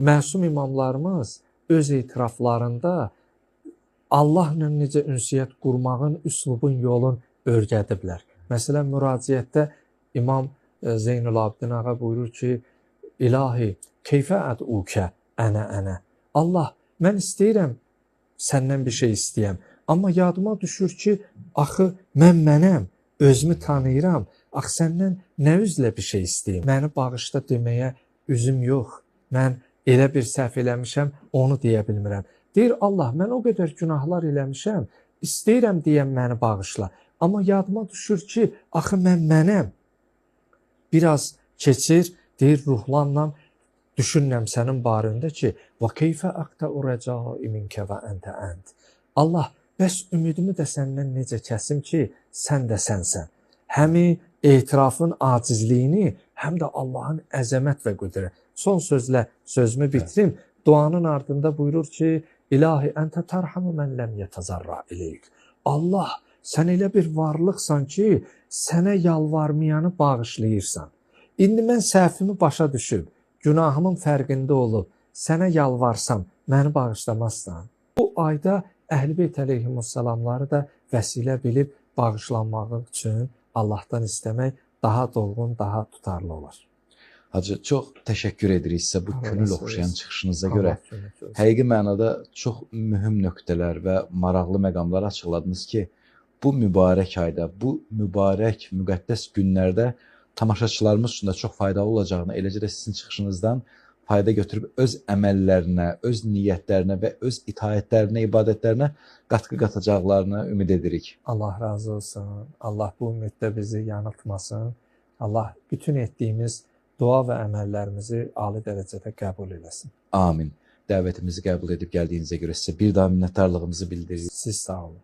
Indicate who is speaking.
Speaker 1: Məsum imamlarımız öz etiraflarında Allahla necə ünsiyyət qurmağın, üslubun, yolun öyrədiblər. Məsələn, müraciətdə İmam Zeynul Abidin ağa buyurur ki, İlahi, keyfə əd'ukə ənə. Allah, mən istəyirəm səndən bir şey istəyəm. Amma yadıma düşür ki, axı mənəm, özümü tanıyıram. Axı səndən nə üzlə bir şey istəyim? Məni bağışla deməyə üzüm yox. Mən elə bir səhv eləmişəm, onu deyə bilmirəm. Deyir Allah, mən o qədər günahlar eləmişəm, istəyirəm deyəm məni bağışla. Amma yadıma düşür ki, axı mənəm. Biraz keçir, deyir ruhlanla düşünürəm sənin barəndə ki, və keyfə aqta'u rəcai minkə və əntə ənt. Allah, bəs ümidimi də səndən necə kəsim ki, sən də sənsən. Həmi etirafın acizliyini, həm də Allahın əzəmət və qüdrət. Son sözlə sözümü bitirim. Duanın ardında buyurur ki, İlahi, əntə tərhamu mən ləm yətəzarra iləyik. Allah, sən elə bir varlıqsan ki, sənə yalvarmayanı bağışlayırsan. İndi mən səhvimi başa düşüb, günahımın fərqində olub, sənə yalvarsam, məni bağışlamazsan. Bu ayda Əhl-i Beyt əleyhimussalamları da vəsilə bilib bağışlanmaq üçün Allahdan istəmək daha dolğun, daha tutarlı olur.
Speaker 2: Hacı, çox təşəkkür edirik sizə bu könül oxşayan çıxışınıza görə. Həqiqi mənada çox mühüm nöqtələr və maraqlı məqamlar açıqladınız ki, bu mübarək ayda, bu mübarək, müqəddəs günlərdə tamaşaçılarımız üçün də çox faydalı olacağını, eləcə də sizin çıxışınızdan fayda götürüb öz əməllərinə, öz niyyətlərinə və öz itaətlərinə, ibadətlərinə qatqı qatacaqlarını ümid edirik.
Speaker 1: Allah razı olsun. Allah bu ümiddə bizi yanıltmasın. Allah bütün etdiyimiz dua və əməllərimizi ali dərəcədə qəbul eləsin.
Speaker 2: Amin. Dəvətimizi qəbul edib gəldiyinizə görə sizə bir daha minnətdarlığımızı bildiririk.
Speaker 1: Siz sağ olun.